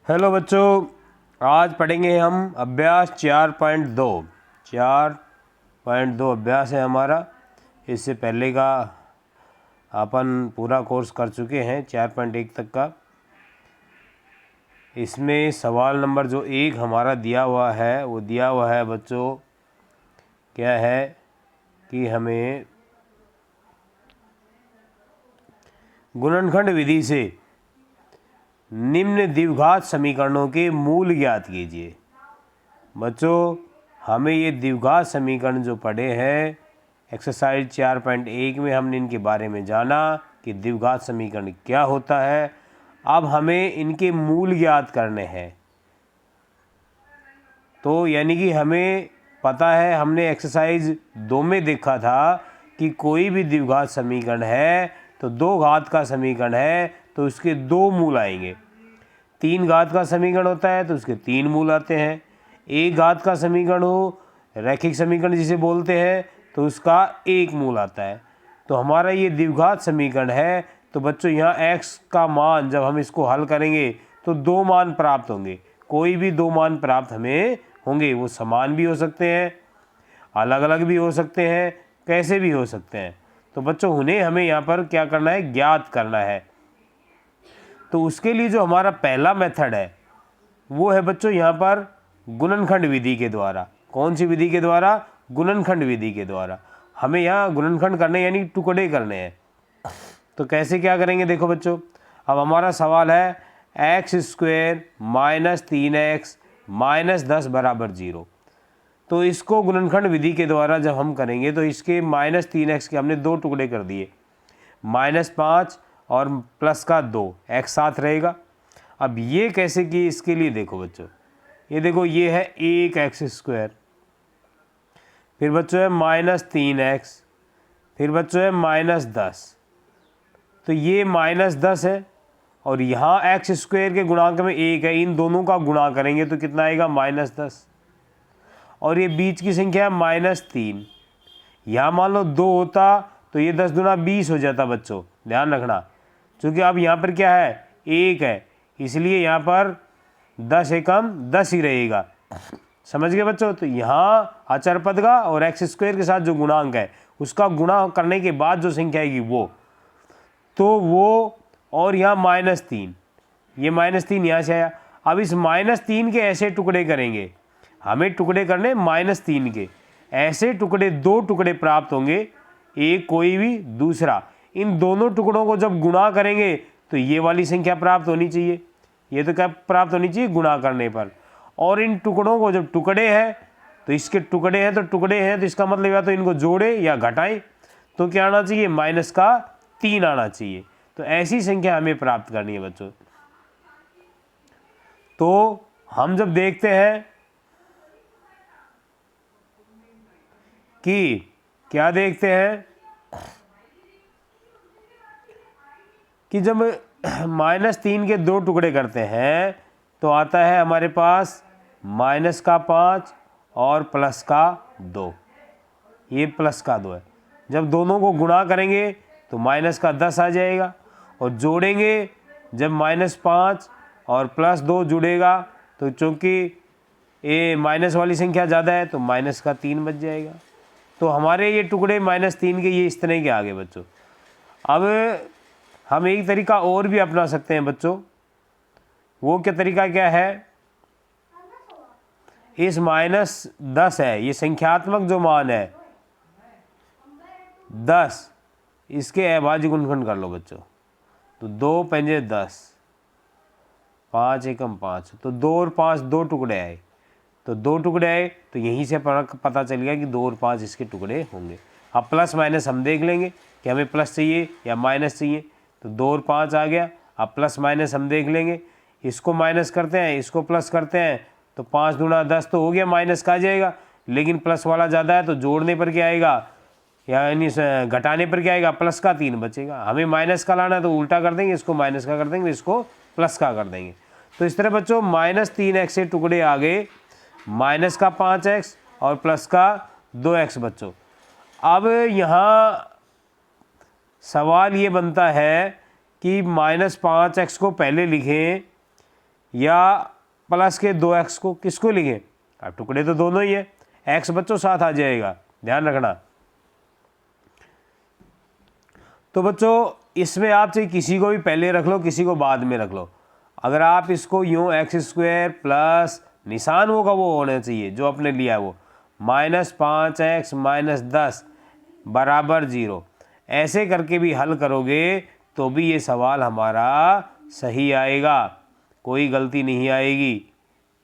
Hello बच्चों, आज पढ़ेंगे हम अभ्यास 4.2। 4.2 अभ्यास है हमारा। इससे पहले का अपन पूरा कोर्स कर चुके हैं 4.1 तक का। इसमें सवाल नंबर जो 1 हमारा दिया हुआ है वो दिया हुआ है बच्चों, क्या है कि हमें गुणनखंड विधि से निम्न द्विघात समीकरणों के मूल ज्ञात कीजिए। बच्चों, हमें ये द्विघात समीकरण जो पढ़े हैं एक्सरसाइज 4.1 में, हमने इनके बारे में जाना कि द्विघात समीकरण क्या होता है। अब हमें इनके मूल ज्ञात करने हैं। तो यानी कि हमें पता है, हमने एक्सरसाइज 2 में देखा था कि कोई भी द्विघात समीकरण है तो 2 घात का समीकरण है तो उसके 2 मूल आएंगे। 3 घात का समीकरण होता है तो उसके 3 मूल आते हैं। 1 घात का समीकरण हो, रैखिक समीकरण जिसे बोलते हैं, तो उसका 1 मूल आता है। तो हमारा ये द्विघात समीकरण है। तो बच्चों यहाँ x का मान जब हम इसको हल करेंगे तो 2 मान प्राप्त होंगे। कोई भी 2 मान प्राप्त हमें होंगे। वो समान भी हो सकते हैं, अलग अलग भी हो सकते हैं, कैसे भी हो सकते हैं। तो बच्चों उन्हें हमें यहाँ पर क्या करना है, ज्ञात करना है। तो उसके लिए जो हमारा पहला मेथड है वो है बच्चों यहाँ पर गुणनखंड विधि के द्वारा। कौन सी विधि के द्वारा? गुणनखंड विधि के द्वारा। हमें यहाँ गुणनखंड करने यानी टुकड़े करने हैं। तो कैसे क्या करेंगे देखो बच्चों, अब हमारा सवाल है x² - 3x - 10 = 0। तो इसको गुणनखंड विधि के द्वारा जब हम करेंगे तो इसके -3x के हमने 2 टुकड़े कर दिए, -5 और +2, x साथ रहेगा। अब ये कैसे किए, इसके लिए देखो बच्चों, ये देखो ये है 1x², फिर बच्चों है -3x, फिर बच्चों है -10। तो ये -10 है और यहाँ x² के गुणांक में 1 है। इन दोनों का गुणा करेंगे तो कितना आएगा, -10। और ये बीच की संख्या है -3। यहाँ मान लो 2 होता तो ये 10 दूना 20 हो जाता बच्चों, ध्यान रखना। क्योंकि अब यहाँ पर क्या है, 1 है, इसलिए यहाँ पर 10 एकम 10 ही रहेगा। समझ गए बच्चों? तो यहाँ अचर पद का और x² के साथ जो गुणांक है उसका गुणा करने के बाद जो संख्या आएगी वो और यहाँ -3, ये -3 यहाँ से आया। अब इस -3 के ऐसे टुकड़े करेंगे, हमें टुकड़े करने -3 के। ऐसे टुकड़े 2 टुकड़े प्राप्त होंगे, एक कोई भी दूसरा। इन दोनों टुकड़ों को जब गुणा करेंगे तो ये वाली संख्या प्राप्त होनी चाहिए। ये तो क्या प्राप्त होनी चाहिए, गुणा करने पर। और इन टुकड़ों को जब टुकड़े हैं तो इसके टुकड़े हैं तो टुकड़े हैं, तो इसका मतलब या तो इनको जोड़े या घटाएं। तो क्या आना चाहिए, -3 आना चाहिए। तो ऐसी संख्या हमें प्राप्त करनी है बच्चों। तो हम जब देखते हैं कि क्या देखते हैं कि जब -3 के 2 टुकड़े करते हैं तो आता है हमारे पास -5 और +2। ये +2 है। जब दोनों को गुणा करेंगे तो -10 आ जाएगा, और जोड़ेंगे जब -5 और +2 जुड़ेगा तो चूँकि ये माइनस वाली संख्या ज़्यादा है तो -3 बच जाएगा। तो हमारे ये टुकड़े -3 के ये इस तरह के आ गए बच्चों। अब हम एक तरीका और भी अपना सकते हैं बच्चों। वो क्या तरीका क्या है, इस -10 है, ये संख्यात्मक जो मान है 10, इसके अभाज्य गुणनखंड कर लो बच्चों। तो 2 पंजे 10, 5 एकम 5, तो 2 और 5 2 टुकड़े आए। तो 2 टुकड़े आए तो यहीं से पता चल गया कि 2 और 5 इसके टुकड़े होंगे। अब प्लस माइनस हम देख लेंगे कि हमें प्लस चाहिए या माइनस चाहिए। तो 2 और 5 आ गया। अब प्लस माइनस हम देख लेंगे, इसको माइनस करते हैं, इसको प्लस करते हैं, तो 5 दूना 10 तो हो गया, माइनस का आ जाएगा। लेकिन प्लस वाला ज़्यादा है तो जोड़ने पर क्या आएगा, यानी घटाने पर क्या आएगा, +3 बचेगा। हमें माइनस का लाना है तो उल्टा कर देंगे, इसको माइनस का कर देंगे, इसको प्लस का कर देंगे। तो इस तरह बच्चों -3x से टुकड़े आ गए, -5x और +2x बच्चों। अब यहाँ सवाल ये बनता है कि -5x को पहले लिखें या प्लस के 2x को किसको लिखें? अब टुकड़े तो दोनों ही है, x बच्चों साथ आ जाएगा, ध्यान रखना। तो बच्चों इसमें आप चाहे किसी को भी पहले रख लो, किसी को बाद में रख लो। अगर आप इसको यूँ x² प्लस निशान होगा वो होना चाहिए जो आपने लिया है वो, -5x - 10 बराबर 0, ऐसे करके भी हल करोगे तो भी ये सवाल हमारा सही आएगा, कोई गलती नहीं आएगी।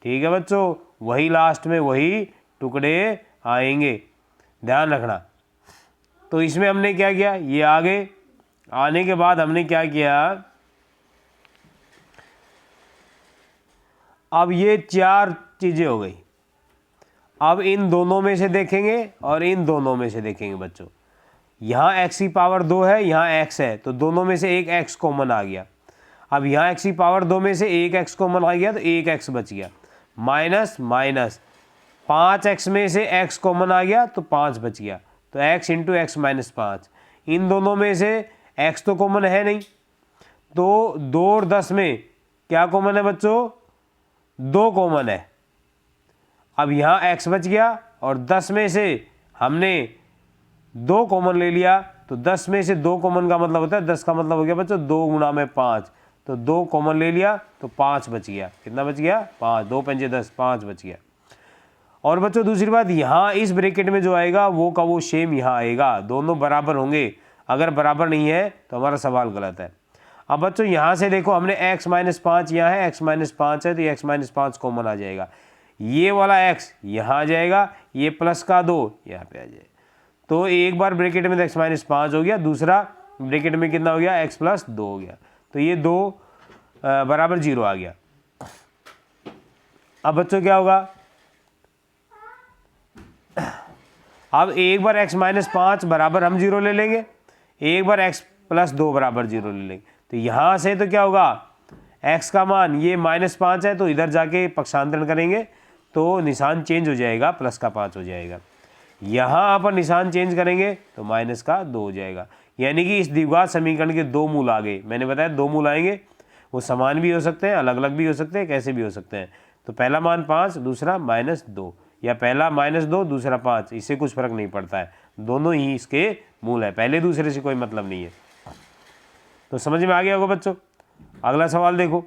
ठीक है बच्चों, वही लास्ट में वही टुकड़े आएंगे, ध्यान रखना। तो इसमें हमने क्या किया, ये आगे आने के बाद हमने क्या किया, अब ये 4 चीज़ें हो गई। अब इन दोनों में से देखेंगे और इन दोनों में से देखेंगे बच्चों। यहाँ x की पावर 2 है, यहाँ x है, तो दोनों में से एक x कॉमन आ गया। अब यहाँ x की पावर 2 में से एक x कॉमन आ गया तो एक x बच गया, माइनस माइनस 5x में से x कॉमन आ गया तो 5 बच गया, तो x इंटू एक्स माइनस 5। इन दोनों में से x तो कॉमन है नहीं, तो 2 और 10 में क्या कॉमन है बच्चों, 2 कॉमन है। अब यहाँ x बच गया और 10 में से हमने 2 कॉमन ले लिया, तो 10 में से 2 कॉमन का मतलब होता है 10 का मतलब हो गया बच्चों 2 गुणा में 5, तो 2 कॉमन ले लिया तो 5 बच गया। कितना बच गया, 5, 2 पंजे 10, 5 बच गया। और बच्चों दूसरी बात, यहाँ इस ब्रैकेट में जो आएगा वो का वो सेम यहाँ आएगा, दोनों बराबर होंगे। अगर बराबर नहीं है तो हमारा सवाल गलत है। अब बच्चों यहाँ से देखो, हमने x - 5 यहाँ है, x - 5 है, तो ये x - 5 कॉमन आ जाएगा, ये वाला x यहाँ आ जाएगा, ये प्लस का 2 यहाँ पे आ जाएगा। तो एक बार ब्रैकेट में x - 5 हो गया, दूसरा ब्रैकेट में कितना हो गया, x + 2 हो गया, तो ये 2 बराबर 0 आ गया। अब बच्चों क्या होगा, अब एक बार x - 5 बराबर हम 0 ले लेंगे, एक बार x + 2 बराबर 0 ले लेंगे, तो यहाँ से तो क्या होगा, x का मान ये -5 है, तो इधर जाके पक्षांतरण करेंगे तो निशान चेंज हो जाएगा, +5 हो जाएगा। यहाँ पर निशान चेंज करेंगे तो -2 हो जाएगा। यानी कि इस द्विघात समीकरण के 2 मूल आ गए। मैंने बताया 2 मूल आएंगे, वो समान भी हो सकते हैं, अलग अलग भी हो सकते हैं, कैसे भी हो सकते हैं। तो पहला मान 5, दूसरा -2, या पहला -2 दूसरा 5, इससे कुछ फर्क नहीं पड़ता है, दोनों ही इसके मूल है, पहले दूसरे से कोई मतलब नहीं है। तो समझ में आ गया होगा बच्चों। अगला सवाल देखो,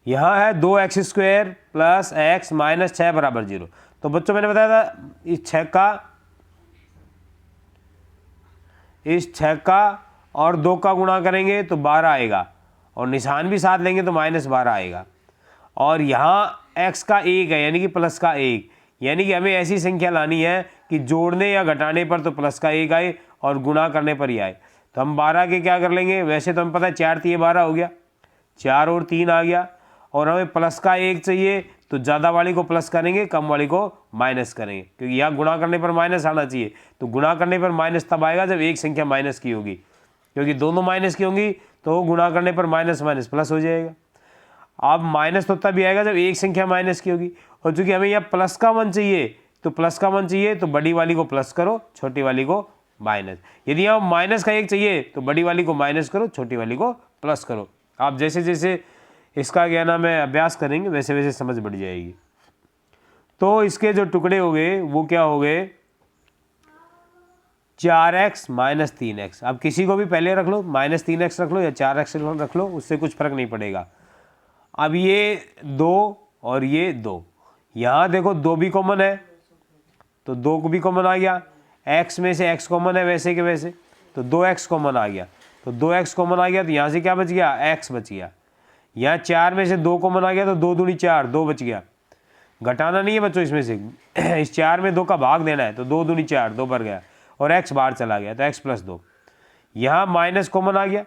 यहाँ है 2x² + x - 6 बराबर 0। तो बच्चों मैंने बताया था इस 6 का और 2 का गुणा करेंगे तो 12 आएगा, और निशान भी साथ लेंगे तो -12 आएगा। और यहाँ x का 1 है, यानी कि प्लस का 1, यानी कि हमें ऐसी संख्या लानी है कि जोड़ने या घटाने पर तो प्लस का 1 आए और गुणा करने पर ही आए। तो हम 12 के क्या कर लेंगे, वैसे तो हमें पता है 4 × 3 = 12 हो गया, 4 और 3 आ गया, और हमें प्लस का 1 चाहिए तो ज़्यादा वाली को प्लस करेंगे, कम वाली को माइनस करेंगे, क्योंकि यहाँ गुणा करने पर माइनस आना चाहिए। तो गुणा करने पर माइनस तब आएगा जब एक संख्या माइनस की होगी, क्योंकि दोनों माइनस की होंगी तो गुणा करने पर माइनस माइनस प्लस हो जाएगा। अब माइनस तो तभी आएगा जब एक संख्या माइनस की होगी, और चूंकि हमें यहाँ प्लस का 1 चाहिए तो प्लस का 1 चाहिए तो बड़ी वाली को प्लस करो, छोटी वाली को माइनस। यदि यहाँ माइनस का 1 चाहिए तो बड़ी वाली को माइनस करो, छोटी वाली को प्लस करो। आप जैसे जैसे इसका क्या नाम है अभ्यास करेंगे वैसे वैसे समझ बढ़ जाएगी। तो इसके जो टुकड़े हो गए वो क्या हो गए, 4x - 3x। अब किसी को भी पहले रख लो, -3x रख लो या 4x रख लो, उससे कुछ फर्क नहीं पड़ेगा। अब ये 2 और ये 2, यहाँ देखो 2 भी कॉमन है तो 2 को भी कॉमन आ गया, x में से x कॉमन है वैसे के वैसे, तो 2x कॉमन आ गया, तो 2x कॉमन आ गया, तो यहाँ से क्या बच गया, x बच गया। यहाँ 4 में से 2 कॉमन आ गया तो 2 दूनी 4, 2 बच गया। घटाना नहीं है बच्चों इसमें से, इस 4 में 2 का भाग देना है, तो 2 दूनी 4, 2 बढ़ गया, और x बाहर चला गया तो x + 2। यहाँ माइनस कॉमन आ गया,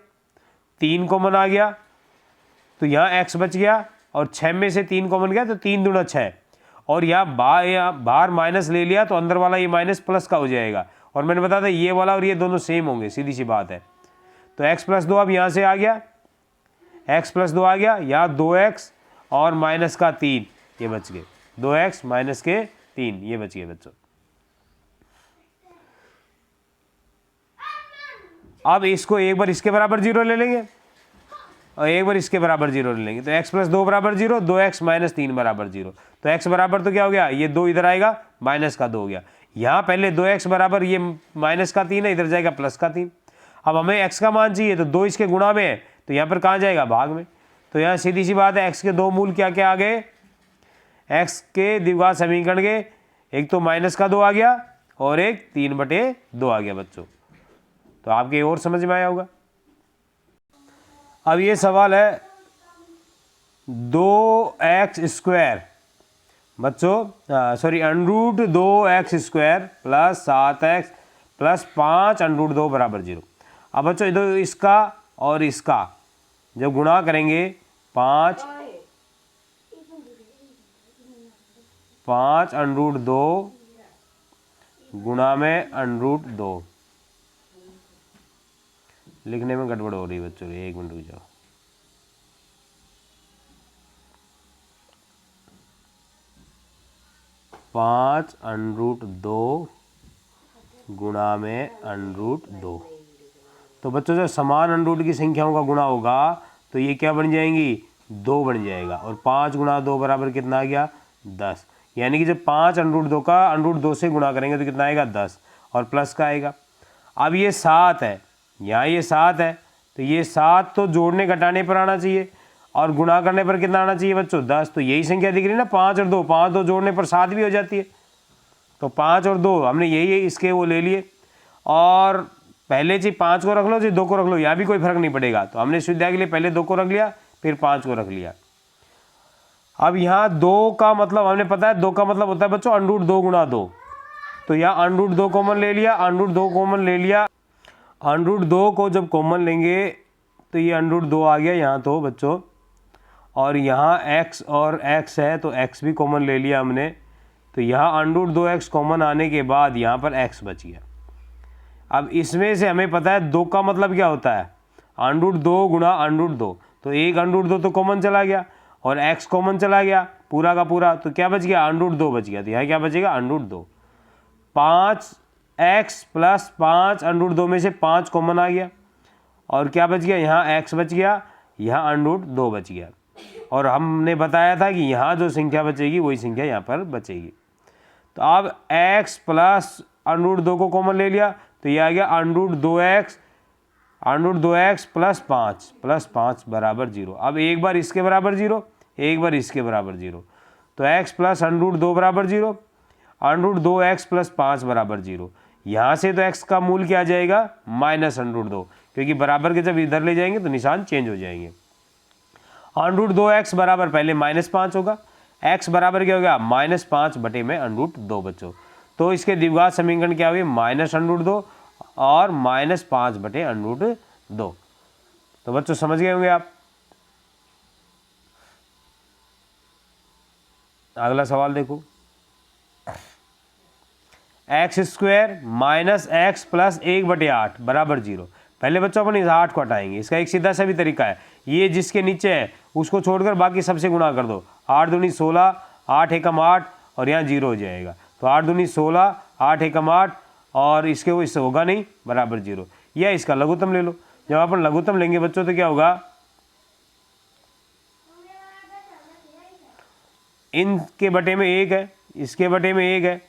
3 कॉमन आ गया, तो यहाँ x बच गया, और 6 में से 3 कॉमन गया तो 3 दूना 6, और यहाँ बाहर माइनस ले लिया तो अंदर वाला ये माइनस प्लस का हो जाएगा। और मैंने बताया था ये वाला और ये दोनों सेम होंगे, सीधी सी बात है। तो x + 2 अब यहाँ से आ गया, x + 2 आ गया, यहाँ 2x और -3 ये बच गए, 2x - 3 ये बच गए बच्चों। अब इसको एक बार इसके बराबर 0 ले लेंगे और एक बार इसके बराबर 0 ले लेंगे, तो x + 2 बराबर 0, 2x - 3 बराबर 0। तो x बराबर तो क्या हो गया, ये 2 इधर आएगा, -2 हो गया। यहाँ पहले 2x बराबर ये -3 है, इधर जाएगा +3। अब हमें x का मान चाहिए, तो 2 इसके गुणा में है, तो यहाँ पर कहाँ जाएगा, भाग में। तो यहाँ सीधी सी बात है, x के दो मूल क्या क्या आ गए, x के द्विघात समीकरण के एक तो -2 आ गया और एक 3/2 आ गया बच्चों। तो आपके और समझ में आया होगा। अब ये सवाल है 2x² बच्चों, सॉरी √2x² + 7x + 5 √2 बराबर 0। अब बच्चों इधर इसका और इसका जब गुणा करेंगे 5 √2 गुणा में √2, लिखने में गड़बड़ हो रही है बच्चों, 1 मिनट रुक जाओ। पाँच √2 गुणा में √2। तो बच्चों जब समान अंडरूट की संख्याओं का गुणा होगा तो ये क्या बन जाएंगी, 2 बन जाएगा। और 5 × 2 बराबर कितना आ गया, 10। यानी कि जब 5 √2 का √2 से गुणा करेंगे तो कितना आएगा, 10 और प्लस का आएगा। अब ये 7 है, यहाँ ये 7 है, तो ये 7 तो जोड़ने घटाने पर आना चाहिए और गुणा करने पर कितना आना चाहिए बच्चों, 10। तो यही संख्या दिख रही है ना, 5 और 2, 5 2 जोड़ने पर 7 भी हो जाती है। तो 5 और 2 हमने यही इसके वो ले लिए, और पहले जी 5 को रख लो जी 2 को रख लो, यहाँ भी कोई फर्क नहीं पड़ेगा। तो हमने सुविधा के लिए पहले 2 को रख लिया, फिर 5 को रख लिया। अब यहाँ 2 का मतलब हमने पता है, 2 का मतलब होता है बच्चों √2 × 2। तो यहाँ √2 कॉमन ले लिया, √2 कॉमन ले लिया। √2 को जब कॉमन लेंगे तो ये √2 आ गया यहाँ तो बच्चों, और यहाँ x और x है तो x भी कॉमन ले लिया हमने। तो यहाँ √2x कॉमन आने के बाद यहाँ पर x बच गया। अब इसमें से हमें पता है 2 का मतलब क्या होता है, √2 × √2। तो एक √2 तो कॉमन चला गया और x कॉमन चला गया पूरा का पूरा, तो क्या बच गया, √2 बच गया। तो यहाँ क्या बचेगा, √2। 5x + 5 √2 में से 5 कॉमन आ गया और क्या बच गया, यहाँ x बच गया, यहाँ √2 बच गया। और हमने बताया था कि यहाँ जो संख्या बचेगी वही संख्या यहाँ पर बचेगी। तो अब x + √2 को कॉमन ले लिया तो ये आ गया √2x + 5 बराबर 0। अब एक बार इसके बराबर 0, एक बार इसके बराबर 0, तो x + √2 बराबर 0, √2x + 5 बराबर 0। यहाँ से तो x का मूल क्या आ जाएगा, -√2, क्योंकि बराबर के जब इधर ले जाएंगे तो निशान चेंज हो जाएंगे। √2x बराबर पहले -5 होगा, x बराबर क्या हो गया, -5 बटे में √2 बच्चों। तो इसके द्विघात समीकरण क्या हुए, -√2 और -5 बटे √2। तो बच्चों समझ गए होंगे आप। अगला सवाल देखो, x² - x + 1/8 बराबर 0। पहले बच्चों अपन इस 8 को हटाएंगे। इसका एक सीधा सा भी तरीका है, ये जिसके नीचे है उसको छोड़कर बाकी सबसे गुणा कर दो। 8 दूनी 16, 8 एकम 8 और यहाँ 0 हो जाएगा। तो 8 दूनी 16, 8 एकम 8 और इसके वो इससे होगा नहीं, बराबर 0। या इसका लघुत्तम ले लो। जब अपन लघुत्तम लेंगे बच्चों तो क्या होगा, इनके बटे में 1 है, इसके बटे में 1 है,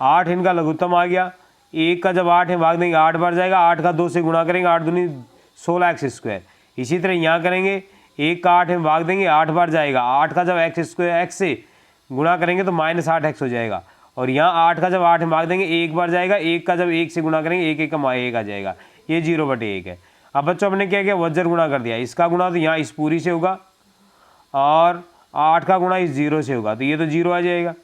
8 इनका लघुत्तम आ गया। 1 का जब 8 है भाग देंगे 8 बार जाएगा, 8 का 2 से गुणा करेंगे, 8 दूनी 16x²। इसी तरह यहाँ करेंगे, 1 का 8 में भाग देंगे 8 बार जाएगा, 8 का जब x² से गुणा करेंगे तो -8x हो जाएगा। और यहाँ 8 का जब 8 में भाग देंगे 1 बार जाएगा, 1 का जब 1 से गुणा करेंगे 1 एकम 1 आ जाएगा, ये 0/1 है। अब बच्चों हमने क्या किया, वज्र गुणा कर दिया। इसका गुणा तो यहाँ इस पूरी से होगा और 8 का गुणा इस 0 से होगा, तो ये तो 0 आ जाएगा।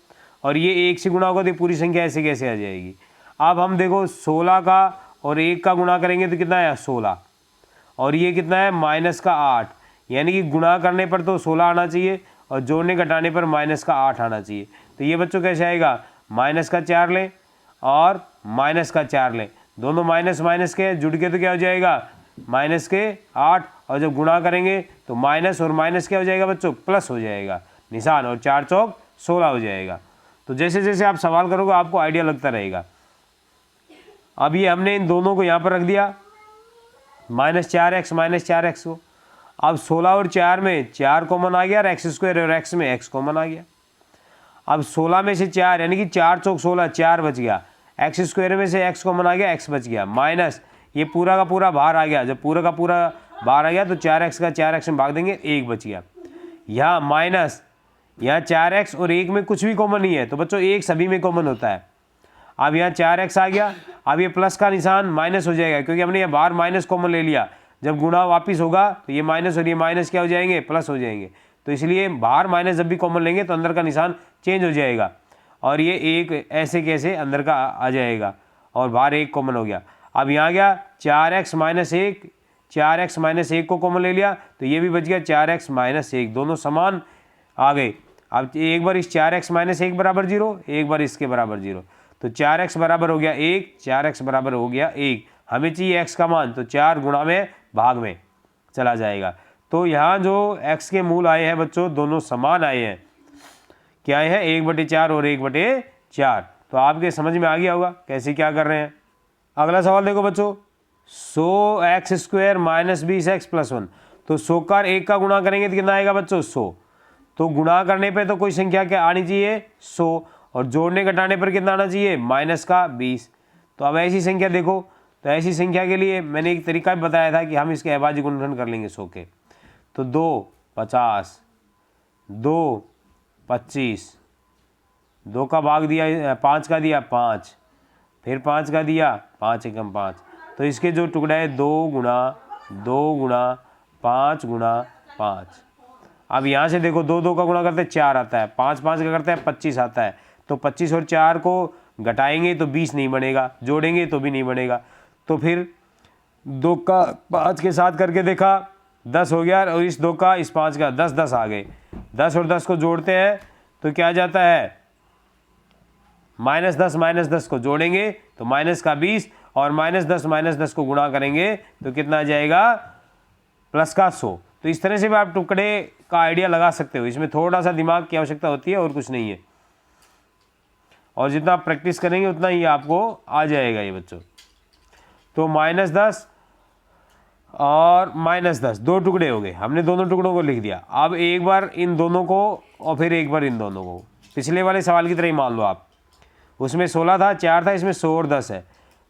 और ये 1 से गुणा होगा तो पूरी संख्या ऐसे कैसे आ जाएगी। अब हम देखो 16 का और 1 का गुणा करेंगे तो कितना है, 16, और ये कितना है, -8। यानी कि गुणा करने पर तो 16 आना चाहिए और जोड़ने घटाने पर -8 आना चाहिए। तो ये बच्चों कैसे आएगा, -4 लें और -4 लें, दोनों माइनस के जुड़ के तो क्या हो जाएगा, -8। और जब गुणा करेंगे तो माइनस और माइनस क्या हो जाएगा बच्चों, प्लस हो जाएगा निशान, और 4 चौक 16 हो जाएगा। तो जैसे जैसे आप सवाल करोगे आपको आइडिया लगता रहेगा। अब ये हमने इन दोनों को यहाँ पर रख दिया -4x को। अब 16 और 4 में 4 कॉमन आ गया और एक्स स्क्वायर और एक्स में x कॉमन आ गया। अब 16 में से 4 यानी कि 4 चौक 16, 4 बच गया। एक्स स्क्वायर में से x कॉमन आ गया, x बच गया, माइनस ये पूरा का पूरा बाहर आ गया। जब पूरा का पूरा बाहर आ गया तो 4x का 4x में भाग देंगे, 1 बच गया। यहाँ माइनस, यहाँ 4x और 1 में कुछ भी कॉमन नहीं है तो बच्चों 1 सभी में कॉमन होता है। अब यहाँ 4x आ गया, अब ये प्लस का निशान माइनस हो जाएगा क्योंकि हमने यहाँ बाहर माइनस कॉमन ले लिया। जब गुणा वापिस होगा तो ये माइनस और ये माइनस क्या हो जाएंगे, प्लस हो जाएंगे। तो इसलिए बाहर माइनस जब भी कॉमन लेंगे तो अंदर का निशान चेंज हो जाएगा और ये एक ऐसे कैसे अंदर का आ जाएगा और बाहर 1 कॉमन हो गया। अब यहाँ गया 4x - 1, 4x - 1 को कॉमन ले लिया तो ये भी बच गया 4x - 1, दोनों समान आ गए। अब एक बार इस 4x - 1 बराबर 0, एक बार इसके बराबर 0, तो 4x बराबर हो गया 1, 4x बराबर हो गया 1। हमें चाहिए x का मान, तो 4 गुणा में भाग में चला जाएगा। तो यहाँ जो x के मूल आए हैं बच्चों दोनों समान आए हैं। क्या आए हैं, 1/4 और 1/4। तो आपके समझ में आ गया होगा कैसे क्या कर रहे हैं। अगला सवाल देखो बच्चों, 100x² - 20x + 1। तो 100 का 1 का गुणा करेंगे तो कितना आएगा बच्चों, 100। तो गुणा करने पे तो कोई संख्या क्या आनी चाहिए, 100, और जोड़ने घटाने पर कितना आना चाहिए, -20। तो अब ऐसी संख्या देखो, तो ऐसी संख्या के लिए मैंने एक तरीका भी बताया था कि हम इसके अभाज्य गुणनखंड कर लेंगे 100 के। तो 2 50, 2 25, 2 का भाग दिया 5 का दिया 5, फिर 5 का दिया 5 एकम 5। तो इसके जो टुकड़ा है 2 गुणा 5 गुणा 5। अब यहाँ से देखो 2 का गुणा करते हैं 4 आता है, 5 का करते हैं 25 आता है। तो 25 और 4 को घटाएंगे तो 20 नहीं बनेगा, जोड़ेंगे तो भी नहीं बनेगा। तो फिर 2 का 5 के साथ करके देखा 10 हो गया और इस 2 का इस 5 का 10 आ गए। 10 और 10 को जोड़ते हैं तो क्या आ जाता है, -10 को जोड़ेंगे तो -20 और -10 को गुणा करेंगे तो कितना आ जाएगा, +100। तो इस तरह से भी आप टुकड़े का आइडिया लगा सकते हो। इसमें थोड़ा सा दिमाग की आवश्यकता होती है और कुछ नहीं है, और जितना आप प्रैक्टिस करेंगे उतना ही आपको आ जाएगा ये बच्चों। तो -10 और -10 2 टुकड़े हो गए, हमने दोनों टुकड़ों को लिख दिया। अब एक बार इन दोनों को और फिर एक बार इन दोनों को, पिछले वाले सवाल की तरह ही मान लो आप। उसमें 16 था, 4 था, इसमें 100 और 10 है।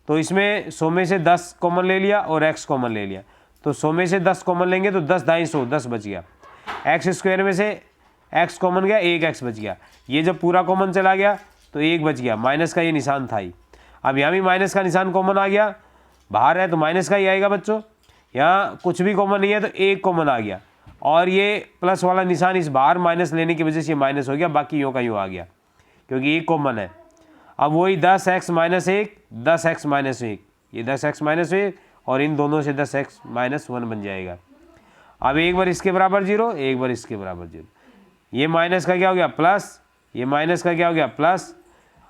तो इसमें 100 में से 10 कॉमन ले लिया और x कॉमन ले लिया। तो 100 में से 10 कॉमन लेंगे तो 10 दाई 100, 10 बच गया। एक्स स्क्वायर में से x कॉमन गया, 1x बच गया। ये जब पूरा कॉमन चला गया तो 1 बच गया, माइनस का ये निशान था ही। अब यहाँ भी माइनस का निशान कॉमन आ गया, बाहर है तो माइनस का ही आएगा बच्चों। यहाँ कुछ भी कॉमन नहीं है तो 1 कॉमन आ गया, और ये प्लस वाला निशान इस बाहर माइनस लेने की वजह से माइनस हो गया, बाकी यूँ का यूँ आ गया क्योंकि 1 कॉमन है। अब वही 10x - 1, 10x - 1, ये 10x - 1 और इन दोनों से 10x - 1 बन जाएगा। अब एक बार इसके बराबर 0, एक बार इसके बराबर 0। ये माइनस का क्या हो गया, प्लस, ये माइनस का क्या हो गया, प्लस,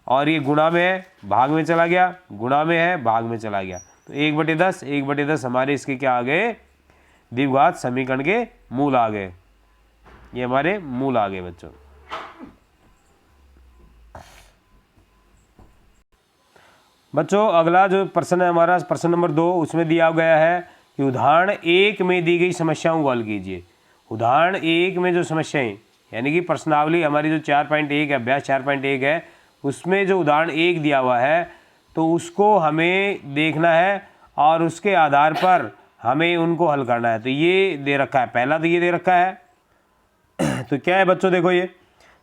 और ये गुणा में है भाग में चला गया, गुणा में है भाग में चला गया। तो 1/10, 1/10 हमारे इसके क्या आ गए, द्विघात समीकरण के मूल आ गए। ये हमारे मूल आ गए बच्चों। बच्चों अगला जो प्रश्न है हमारा, प्रश्न नंबर 2, उसमें दिया गया है कि उदाहरण 1 में दी गई समस्याओं को हल कीजिए। उदाहरण 1 में जो समस्याएं, यानी कि प्रश्नावली हमारी जो 4.1 है, अभ्यास 4.1 है, उसमें जो उदाहरण 1 दिया हुआ है तो उसको हमें देखना है और उसके आधार पर हमें उनको हल करना है। तो ये दे रखा है, पहला तो ये दे रखा है तो क्या है बच्चों, देखो ये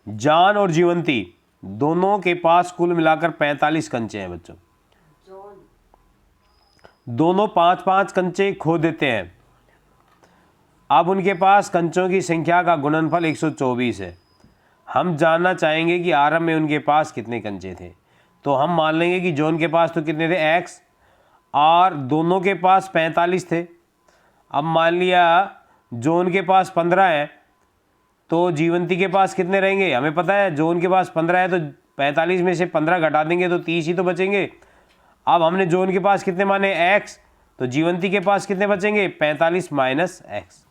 जान और जीवंती दोनों के पास कुल मिलाकर 45 कंचे हैं बच्चों। दोनों 5-5 कंचे खो देते हैं। अब उनके पास कंचों की संख्या का गुणनफल 124 है। हम जानना चाहेंगे कि आरंभ में उनके पास कितने कंचे थे। तो हम मान लेंगे कि जॉन के पास तो कितने थे, x, और दोनों के पास 45 थे। अब मान लिया जॉन के पास 15 है तो जीवंती के पास कितने रहेंगे, हमें पता है जॉन के पास 15 है तो 45 में से 15 घटा देंगे तो 30 ही तो बचेंगे। अब हमने जॉन के पास कितने माने, x, तो जीवंती के पास कितने बचेंगे, 45 - x।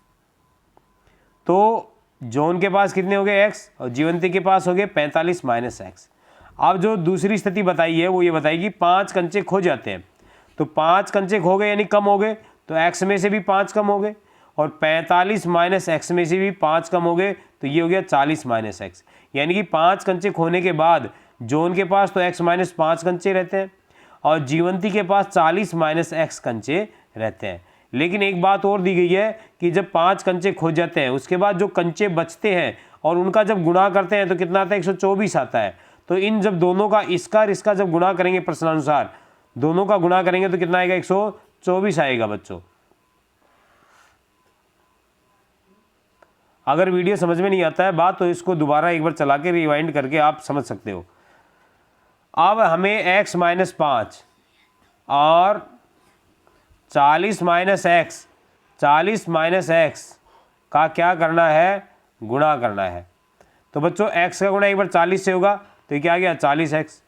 तो जॉन के पास कितने हो गए, x, और जीवंती के पास हो गए 45 - x। अब जो दूसरी स्थिति बताई है वो ये बताई कि 5 कंचे खो जाते हैं। तो 5 कंचे खो गए यानी कम हो गए, तो x में से भी 5 कम हो गए, और 45 माइनस x में से भी 5 कम हो गए, तो ये हो गया 40 माइनस x। यानी कि 5 कंचे खोने के बाद जॉन के पास तो x माइनस 5 कंचे रहते हैं और जीवंती के पास 40 माइनस x कंचे रहते हैं। लेकिन एक बात और दी गई है कि जब 5 कंचे खो जाते हैं उसके बाद जो कंचे बचते हैं और उनका जब गुणा करते हैं तो कितना आता है, 124 आता है। तो इन जब दोनों का, इसका और इसका जब गुणा करेंगे प्रश्नानुसार, दोनों का गुणा करेंगे तो कितना आएगा, 124 आएगा बच्चों। अगर वीडियो समझ में नहीं आता है बात तो इसको दोबारा एक बार चला के रिवाइंड करके आप समझ सकते हो। अब हमें x माइनस 5 और 40 माइनस एक्स, 40 माइनस एक्स का क्या करना है, गुणा करना है। तो बच्चों x का गुणा एक बार 40 से होगा तो ये क्या आ गया, 40x।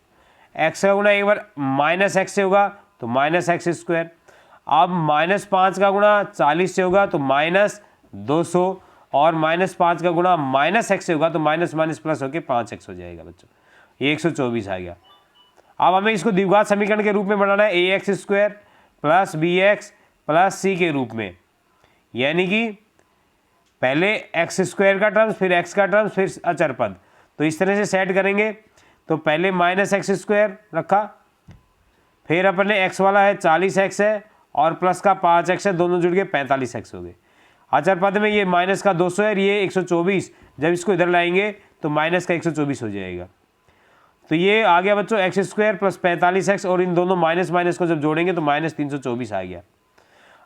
x का गुणा एक बार माइनस एक्स से होगा तो माइनस एक्स स्क्वायर। अब माइनस 5 का गुणा 40 से होगा तो माइनस 200, और माइनस 5 का गुणा माइनस एक्स से होगा तो माइनस माइनस प्लस होकर 5x हो जाएगा बच्चों, ये 124 आ गया। अब हमें इसको द्विघात समीकरण के रूप में बनाना है, ax square plus bx plus c के रूप में। यानी कि पहले एक्स स्क्वायर का टर्म्स, फिर x का टर्म्स, फिर अचर पद। तो इस तरह से सेट करेंगे। तो पहले माइनस एक्स स्क्वायर रखा, फिर अपने x वाला है 40x है और प्लस का 5x है, दोनों जुड़ के 45x हो गए। अचर पद में ये माइनस का 200 है, ये 124, जब इसको इधर लाएंगे तो माइनस का 124 हो जाएगा। तो ये आ गया बच्चों एक्स स्क्वायर प्लस 45x, और इन दोनों माइनस माइनस को जब जोड़ेंगे तो माइनस 324 आ गया।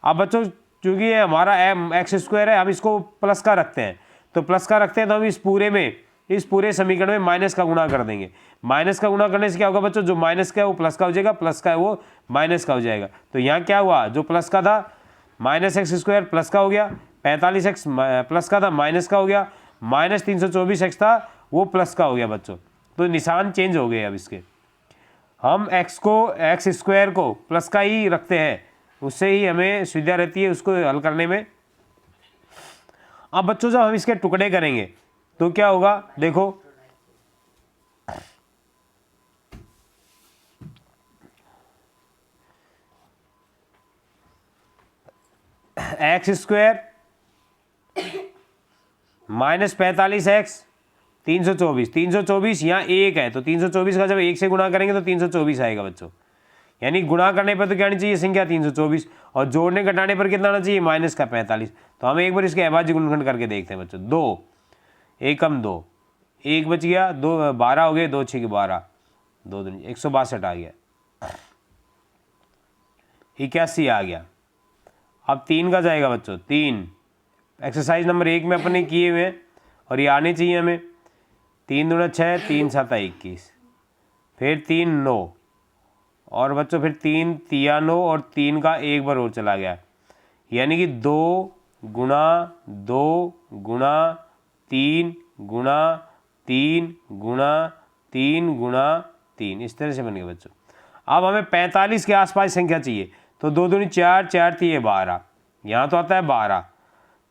अब बच्चों चूंकि ये हमारा एक्स स्क्वायर है, हम इसको प्लस का रखते हैं, तो प्लस का रखते हैं तो हम इस पूरे समीकरण में माइनस का गुणा कर देंगे। माइनस का गुणा करने से क्या होगा बच्चों, जो माइनस का है वो प्लस का हो जाएगा, प्लस का है वो माइनस का हो जाएगा। तो यहाँ क्या हुआ, जो प्लस का था माइनस एक्स स्क्वायर प्लस का हो गया, 45x प्लस का था माइनस का हो गया, माइनस 324x था वो प्लस का हो गया बच्चों। तो निशान चेंज हो गए। अब इसके हम एक्स स्क्वायर को प्लस का ही रखते हैं, उससे ही हमें सुविधा रहती है उसको हल करने में। अब बच्चों जब हम इसके टुकड़े करेंगे तो क्या होगा, देखो एक्स स्क्वायर माइनस 45x 324 यहाँ एक है, तो 324 का जब एक से गुणा करेंगे तो 324 आएगा बच्चों। यानी गुणा करने पर तो क्या आनी चाहिए संख्या 324, और जोड़ने घटाने पर कितना आना चाहिए, माइनस का 45। तो हम एक बार इसके अभाज्य गुणनखंड करके देखते हैं बच्चों। 2 एकम 2, 1 बच गया, 2 12 हो गए, 2 6 12, 2 162 आ गया, 81 आ गया। अब 3 का जाएगा बच्चों, 3 एक्सरसाइज नंबर 1 में अपने किए हुए हैं और ये आने चाहिए हमें। 3 दूना 6, 3 7 21, फिर 3 9, और बच्चों फिर 3 तिया 9, और 3 का एक बार और चला गया। यानी कि 2 गुणा 2 गुणा 3 गुणा 3 गुणा 3 गुणा 3, इस तरह से बन गया बच्चों। अब हमें 45 के आसपास संख्या चाहिए, तो 2 दूनी 4, 4 तिये 12, यहाँ तो आता है 12,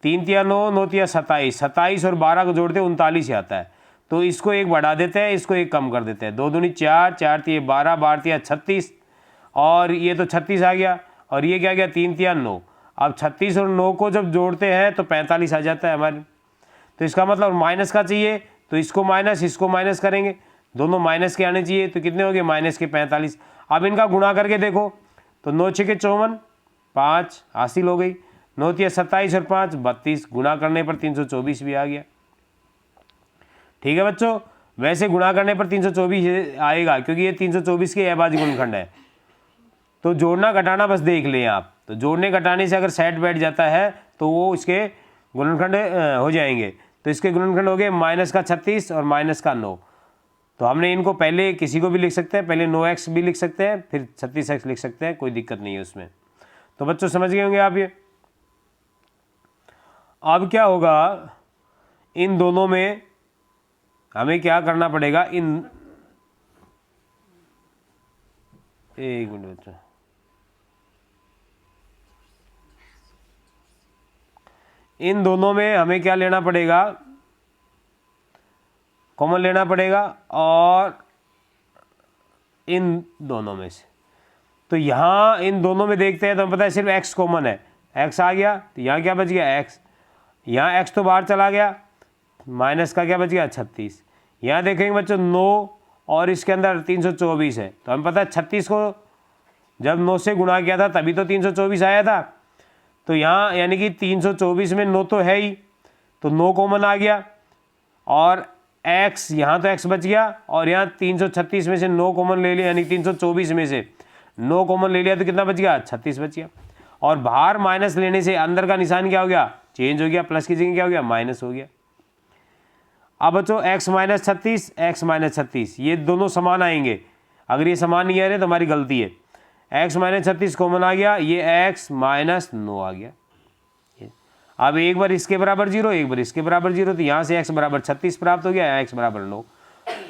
3 तिया 9, 9 तिया 27, 27 और 12 को जोड़ते 39 ही आता है। तो इसको एक बढ़ा देते हैं, इसको एक कम कर देते हैं। 2 दूनी 4, 4 तिये 12, 12 तिया 36, और ये तो 36 आ गया, और ये क्या गया 3 तिया 9। अब 36 और 9 को जब जोड़ते हैं तो 45 आ जाता है हमारे। तो इसका मतलब माइनस का चाहिए, तो इसको माइनस करेंगे, दोनों माइनस के आने चाहिए, तो कितने हो गए, माइनस के 45। अब इनका गुणा करके देखो तो 9 6 के 54, 5 हासिल हो गई, 9 तिया 27 और 5 32, गुणा करने पर 324 भी आ गया। ठीक है बच्चों, वैसे गुणा करने पर 324 आएगा क्योंकि ये 324 के अभाज्य गुणनखंड है। तो जोड़ना घटाना बस देख लें आप, तो जोड़ने घटाने से अगर सेट बैठ जाता है तो वो इसके गुणनखंड हो जाएंगे। तो इसके गुणनखंड हो गए माइनस का 36 और माइनस का 9। तो हमने इनको पहले किसी को भी लिख सकते हैं, पहले 9x भी लिख सकते हैं, फिर 36x लिख सकते हैं, कोई दिक्कत नहीं है उसमें। तो बच्चों समझ गए होंगे आप ये। अब क्या होगा, इन दोनों में हमें क्या करना पड़ेगा, एक मिनट बच्चों, इन दोनों में हमें क्या लेना पड़ेगा, कॉमन लेना पड़ेगा, और इन दोनों में से, तो यहाँ इन दोनों में देखते हैं तो हमें पता है सिर्फ x कॉमन है, x आ गया, तो यहाँ क्या बच गया x, यहाँ x तो बाहर चला गया, माइनस का क्या बच गया 36। यहाँ देखेंगे बच्चों 9 और इसके अंदर 324 है, तो हमें पता है 36 को जब 9 से गुणा किया था तभी तो 324 आया था। तो यहाँ यानी कि 324 में 9 तो है ही, तो 9 कॉमन आ गया और x यहाँ तो x बच गया और यहाँ 336 में से 9 कॉमन ले लिया, यानी 324 में से 9 कॉमन ले लिया तो कितना बच गया 36 बच गया। और बाहर माइनस लेने से अंदर का निशान क्या हो गया चेंज हो गया, प्लस की जगह क्या हो गया माइनस हो गया। अब बच्चों x माइनस 36 x माइनस 36 ये दोनों समान आएंगे, अगर ये समान नहीं आ रहे तो हमारी गलती है। x माइनस 36 कॉमन आ गया, ये x माइनस 9 आ गया। अब एक बार इसके बराबर 0 एक बार इसके बराबर 0, तो यहाँ से x बराबर 36 प्राप्त हो गया, x बराबर 9।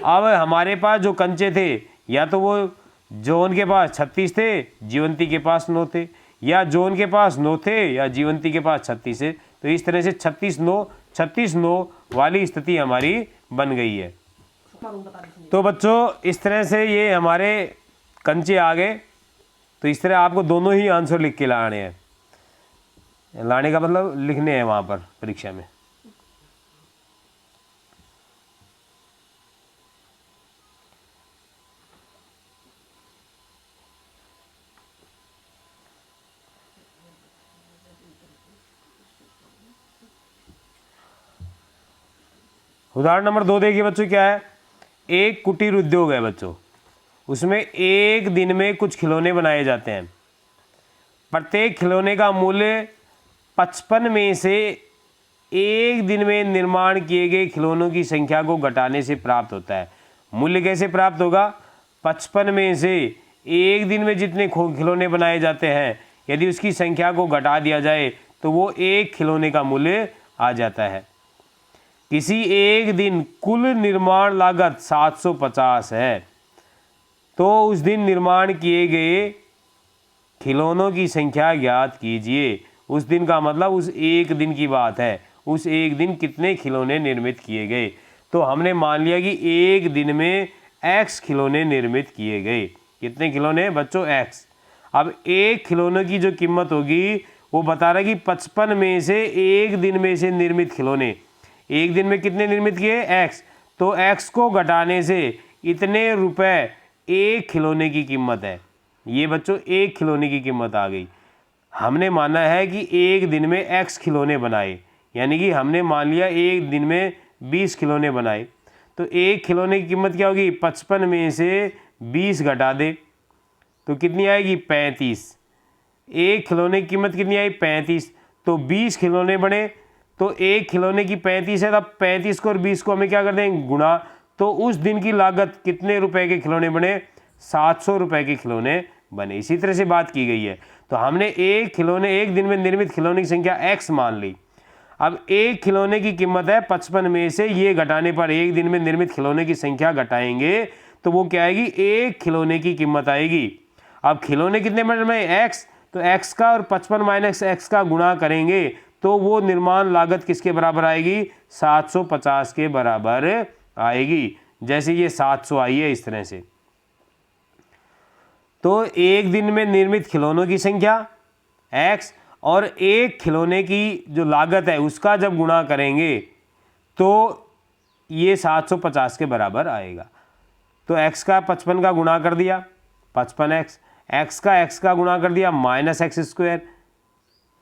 अब हमारे पास जो कंचे थे या तो वो जॉन के पास 36 थे जीवंती के पास 9 थे, या जॉन के पास 9 थे या जीवंती के पास 36 है, तो इस तरह से 36-9 वाली स्थिति हमारी बन गई है। तो बच्चों इस तरह से ये हमारे कंचे आ गए। तो इस तरह आपको दोनों ही आंसर लिख के लाने हैं, लाने का मतलब लिखने हैं वहाँ पर परीक्षा में। उदाहरण नंबर 2 देखिए बच्चों क्या है। एक कुटीर उद्योग है बच्चों, उसमें एक दिन में कुछ खिलौने बनाए जाते हैं। प्रत्येक खिलौने का मूल्य 55 में से एक दिन में निर्माण किए गए खिलौनों की संख्या को घटाने से प्राप्त होता है। मूल्य कैसे प्राप्त होगा, 55 में से एक दिन में जितने खिलौने बनाए जाते हैं यदि उसकी संख्या को घटा दिया जाए तो वो एक खिलौने का मूल्य आ जाता है। किसी एक दिन कुल निर्माण लागत 750 है, तो उस दिन निर्माण किए गए खिलौनों की संख्या ज्ञात कीजिए। उस दिन का मतलब उस एक दिन की बात है, उस एक दिन कितने खिलौने निर्मित किए गए। तो हमने मान लिया कि एक दिन में x खिलौने निर्मित किए गए। कितने खिलौने बच्चों x। अब एक खिलौने की जो कीमत होगी वो बता रहा है कि 55 में से एक दिन में से निर्मित खिलौने, एक दिन में कितने निर्मित किए x, तो x को घटाने से इतने रुपए एक खिलौने की कीमत है। ये बच्चों एक खिलौने की कीमत आ गई। हमने माना है कि एक दिन में x खिलौने बनाए, यानी कि हमने मान लिया एक दिन में 20 खिलौने बनाए, तो एक खिलौने की कीमत क्या होगी 55 में से 20 घटा दे तो कितनी आएगी 35। एक खिलौने की कीमत कितनी आई 35, तो 20 खिलौने बने तो एक खिलौने की 35 है, तब 35 को और 20 को हमें क्या कर देंगे गुणा, तो उस दिन की लागत कितने रुपए के खिलौने बने 700 रुपए के खिलौने बने। इसी तरह से बात की गई है। तो हमने एक दिन में निर्मित खिलौने की संख्या x मान ली। अब एक खिलौने की कीमत है 55 में से ये घटाने पर एक दिन में निर्मित खिलौने की संख्या घटाएंगे तो वो क्या आएगी एक खिलौने की कीमत आएगी। अब खिलौने कितने में x, तो x का और 55 माइनस x का गुणा करेंगे तो वो निर्माण लागत किसके बराबर आएगी 750 के बराबर आएगी। जैसे ये 700 आई है इस तरह से। तो एक दिन में निर्मित खिलौनों की संख्या x और एक खिलौने की जो लागत है उसका जब गुणा करेंगे तो ये 750 के बराबर आएगा। तो x का 55 का गुणा कर दिया 55x, x का गुणा कर दिया माइनस एक्स स्क्वायर।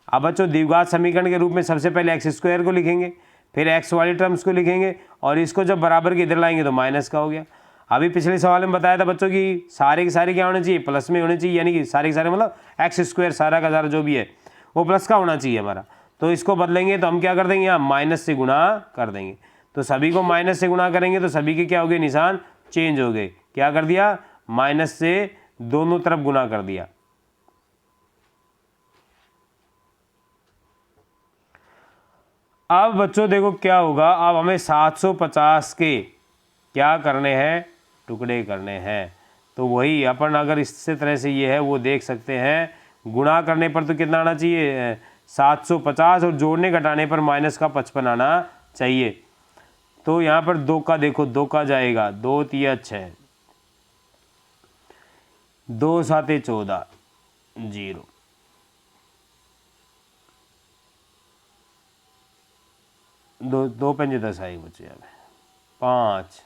अब बच्चों द्विघात समीकरण के रूप में सबसे पहले एक्स स्क्वायर को लिखेंगे, फिर x वाली टर्म्स को लिखेंगे और इसको जब बराबर के इधर लाएंगे तो माइनस का हो गया। अभी पिछले सवाल में बताया था बच्चों की सारे के सारे क्या होने चाहिए प्लस में होने चाहिए, यानी कि सारे के सारे मतलब एक्स स्क्वायर सारा का सारा जो भी है वो प्लस का होना चाहिए हमारा। तो इसको बदलेंगे तो हम क्या कर देंगे यहाँ माइनस से गुणा कर देंगे। तो सभी को माइनस से गुणा करेंगे तो सभी के क्या हो गए निशान चेंज हो गए। क्या कर दिया माइनस से दोनों तरफ गुणा कर दिया। अब बच्चों देखो क्या होगा, अब हमें 750 के क्या करने हैं टुकड़े करने हैं। तो वही अपन अगर इस तरह से ये है वो देख सकते हैं, गुणा करने पर तो कितना आना चाहिए 750 और जोड़ने घटाने पर माइनस का 55 आना चाहिए। तो यहाँ पर 2 का देखो 2 का जाएगा 2 तिया 6, 2 साते 14 0, दो पंजे 10 आएगी बच्चों यहाँ पे। 5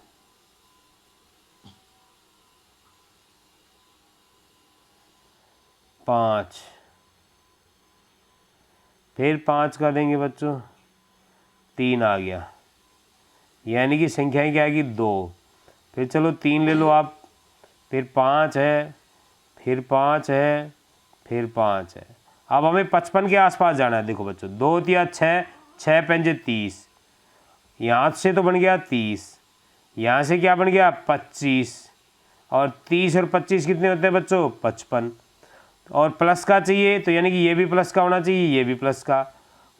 5 फिर 5 का देंगे बच्चों, 3 आ गया, यानी कि संख्याएं क्या आएगी 2। फिर चलो 3 ले लो आप, फिर 5 है, फिर 5 है, फिर 5 है। अब हमें 55 के आसपास जाना है। देखो बच्चों 2 या 6, 6 पंजे 30, यहाँ से तो बन गया 30, यहाँ से क्या बन गया 25, और 30 और 25 कितने होते हैं बच्चों 55, और प्लस का चाहिए तो यानी कि ये भी प्लस का होना चाहिए, ये भी प्लस का।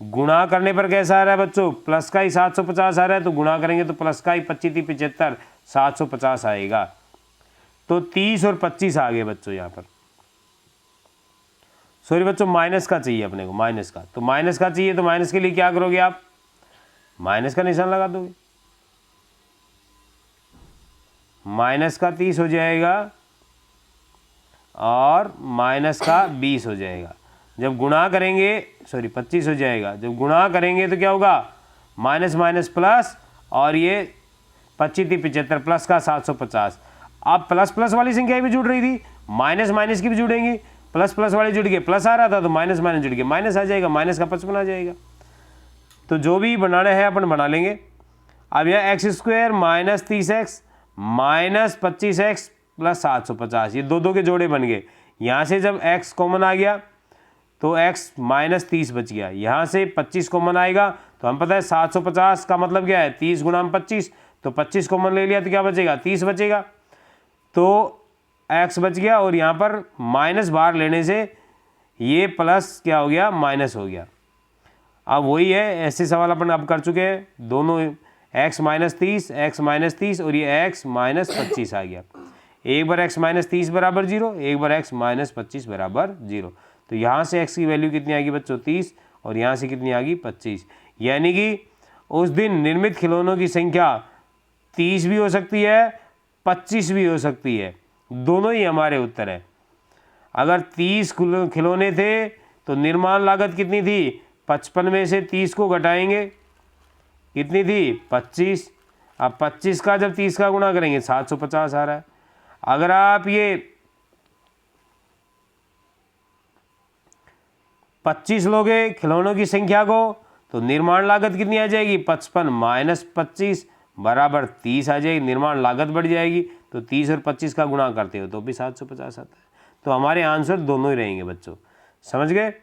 गुणा करने पर कैसा आ रहा है बच्चों, प्लस का ही 750 आ रहा है, तो गुणा करेंगे तो प्लस का ही 25 75 750 आएगा। तो 30 और 25 आ गए बच्चों यहाँ पर। सॉरी बच्चों माइनस का चाहिए अपने को, माइनस का। तो माइनस का चाहिए तो माइनस के लिए क्या करोगे आप, माइनस का निशान लगा दोगे। माइनस का 30 हो जाएगा और माइनस का 20 हो जाएगा। जब गुणा करेंगे, सॉरी 25 हो जाएगा, जब गुणा करेंगे तो क्या होगा माइनस माइनस प्लस, और ये 25 75 प्लस का 750। अब प्लस प्लस वाली संख्या भी जुड़ रही थी, माइनस माइनस की भी जुड़ेंगी, प्लस प्लस वाली जुड़ गए, प्लस आ रहा था तो माइनस माइनस जुड़ गए, माइनस आ जाएगा, माइनस का 55 आ जाएगा। तो जो भी बनाना है अपन बना लेंगे। अब यह x square minus 30x minus 25x plus 750, ये दो दो के जोड़े बन गए। यहाँ से जब x कॉमन आ गया तो x माइनस 30 बच गया, यहाँ से 25 कॉमन आएगा तो हम पता है 750 का मतलब क्या है 30 गुणा 25, तो 25 कॉमन ले लिया तो क्या बचेगा 30 बचेगा, तो x बच गया, और यहाँ पर माइनस बाहर लेने से ये प्लस क्या हो गया माइनस हो गया। अब वही है, ऐसे सवाल अपन अब कर चुके हैं, दोनों x माइनस 30 और ये x माइनस 25 आ गया। एक बार x माइनस 30 बराबर 0, एक बार x माइनस 25 बराबर 0। तो यहाँ से x की वैल्यू कितनी आएगी बच्चों 30, और यहाँ से कितनी आ गई 25। यानी कि उस दिन निर्मित खिलौनों की संख्या 30 भी हो सकती है 25 भी हो सकती है, दोनों ही हमारे उत्तर है। अगर 30 खिलौने थे तो निर्माण लागत कितनी थी, 55 में से 30 को घटाएंगे, कितनी थी 25। अब 25 का जब 30 का गुणा करेंगे 750 आ रहा है। अगर आप ये 25 लोगे खिलौनों की संख्या को तो निर्माण लागत कितनी आ जाएगी 55 माइनस 25 बराबर 30 आ जाएगी, निर्माण लागत बढ़ जाएगी। तो 30 और 25 का गुणा करते हो तो भी 750 आता है। तो हमारे आंसर दोनों ही रहेंगे बच्चों, समझ गए।